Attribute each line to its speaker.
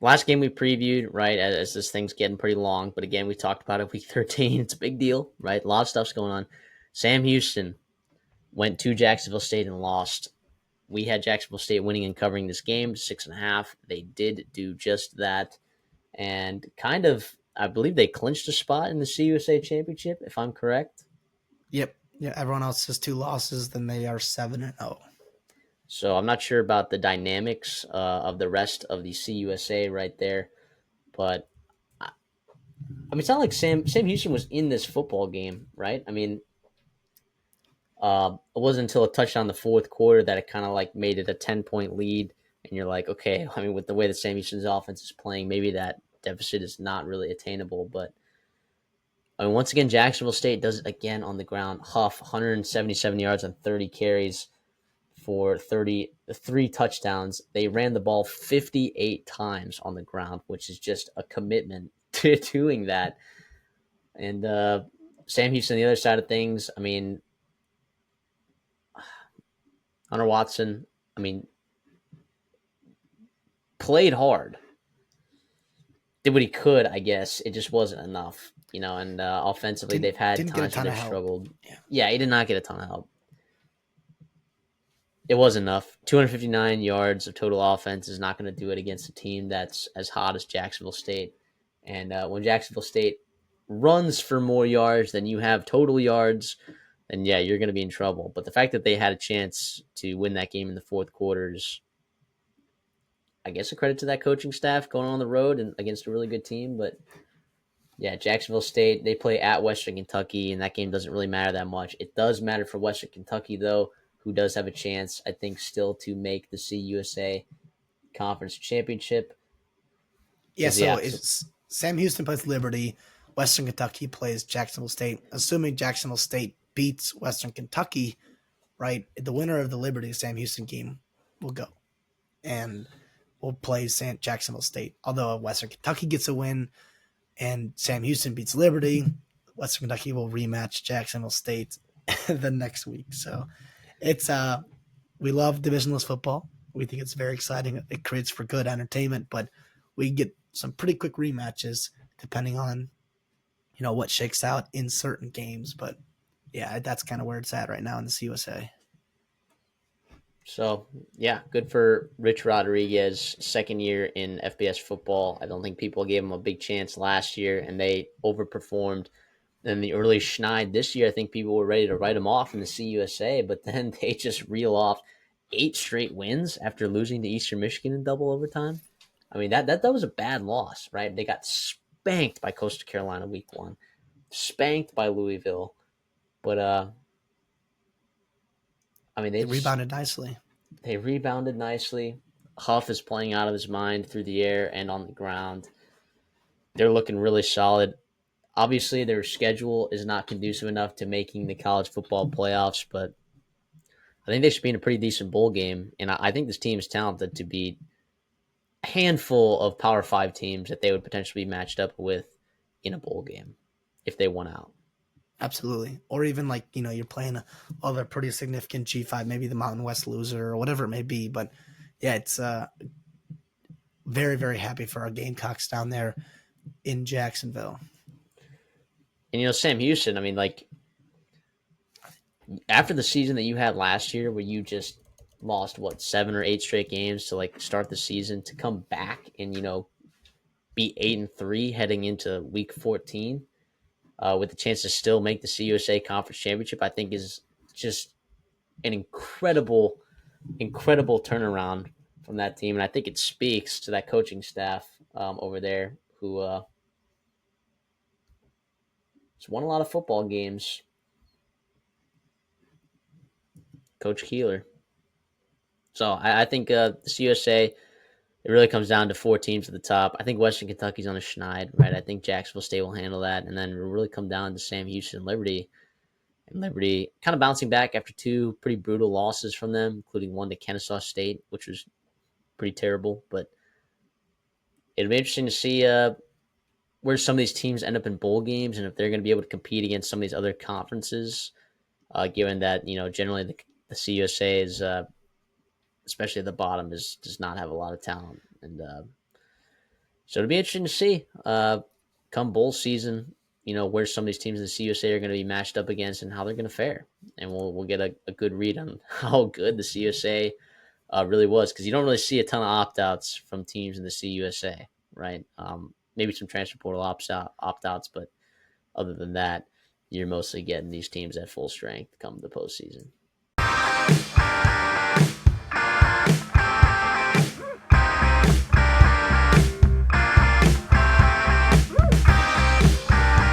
Speaker 1: last game we previewed, right, as this thing's getting pretty long, but again, we talked about it week 13. It's a big deal, right? A lot of stuff's going on. Sam Houston went to Jacksonville State and lost. We had Jacksonville State winning and covering this game, 6.5. They did do just that. And kind of, I believe they clinched a spot in the CUSA championship, if I'm correct.
Speaker 2: Yep. Yeah. Everyone else has 2 losses, then they are 7-0.
Speaker 1: So I'm not sure about the dynamics of the rest of the CUSA right there, but I mean, it's not like Sam Houston was in this football game, right? I mean, it wasn't until a touchdown in the fourth quarter that it kind of like made it a 10-point lead, and you're like, okay, I mean, with the way that Sam Houston's offense is playing, maybe that deficit is not really attainable. But I mean, once again, Jacksonville State does it again on the ground. Huff, 177 yards on 30 carries for 33 touchdowns. They ran the ball 58 times on the ground, which is just a commitment to doing that. And Sam Houston, the other side of things, I mean, Hunter Watson, I mean, played hard, did what he could, I guess. It just wasn't enough, and offensively,
Speaker 2: Didn't
Speaker 1: they've had
Speaker 2: didn't get a
Speaker 1: times where
Speaker 2: ton of
Speaker 1: they've
Speaker 2: help.
Speaker 1: struggled.
Speaker 2: Yeah.
Speaker 1: Yeah, he did not get a ton of help. It was enough. 259 yards of total offense is not going to do it against a team that's as hot as Jacksonville State. And when Jacksonville State runs for more yards than you have total yards, then yeah, you're going to be in trouble. But the fact that they had a chance to win that game in the fourth quarters, I guess a credit to that coaching staff going on the road and against a really good team. But yeah, Jacksonville State, they play at Western Kentucky, and that game doesn't really matter that much. It does matter for Western Kentucky, though, who does have a chance, I think, still to make the CUSA Conference Championship.
Speaker 2: Yeah.
Speaker 1: Because,
Speaker 2: So
Speaker 1: yeah,
Speaker 2: it's Sam Houston plays Liberty. Western Kentucky plays Jacksonville State. Assuming Jacksonville State beats Western Kentucky, right? The winner of the Liberty Sam Houston game will go, and will play Jacksonville State. Although Western Kentucky gets a win and Sam Houston beats Liberty, Western Kentucky will rematch Jacksonville State the next week. So it's we love divisionless football. We think it's very exciting. It creates for good entertainment, but we get some pretty quick rematches depending on what shakes out in certain games. But yeah, that's kind of where it's at right now in the CUSA.
Speaker 1: so, yeah, good for Rich Rodriguez, second year in FBS football. I don't think people gave him a big chance last year, and they overperformed. In the early schneid this year, I think people were ready to write him off in the CUSA, but then they just reel off 8 straight wins after losing to Eastern Michigan in double overtime. I mean, that was a bad loss, right? They got spanked by Coastal Carolina week 1, spanked by Louisville, but I mean,
Speaker 2: They rebounded nicely.
Speaker 1: they rebounded nicely. Huff is playing out of his mind through the air and on the ground. They're looking really solid. Obviously, their schedule is not conducive enough to making the college football playoffs, but I think they should be in a pretty decent bowl game. And I think this team is talented to beat a handful of Power Five teams that they would potentially be matched up with in a bowl game if they won out.
Speaker 2: Absolutely. Or even like, you're playing other pretty significant G5, maybe the Mountain West loser or whatever it may be. But yeah, it's very, very happy for our Gamecocks down there in Jacksonville.
Speaker 1: And Sam Houston, I mean, like after the season that you had last year where you just lost 7 or 8 straight games to like start the season, to come back and be 8-3 heading into week 14 with the chance to still make the CUSA Conference Championship, I think is just an incredible turnaround from that team. And I think it speaks to that coaching staff over there who has won a lot of football games. Coach Keeler. So I think the CUSA, it really comes down to 4 teams at the top. I think Western Kentucky's on a schneid, right? I think Jacksonville State will handle that. And then it'll really come down to Sam Houston Liberty. And Liberty kind of bouncing back after 2 pretty brutal losses from them, including one to Kennesaw State, which was pretty terrible. But it'll be interesting to see where some of these teams end up in bowl games and if they're going to be able to compete against some of these other conferences, given that, generally the CUSA is, especially at the bottom, does not have a lot of talent. And So it'll be interesting to see come bowl season, where some of these teams in the CUSA are going to be matched up against and how they're going to fare. And we'll get a good read on how good the CUSA really was, because you don't really see a ton of opt-outs from teams in the CUSA, right? Maybe some transfer portal opt-outs, but other than that, you're mostly getting these teams at full strength come the postseason.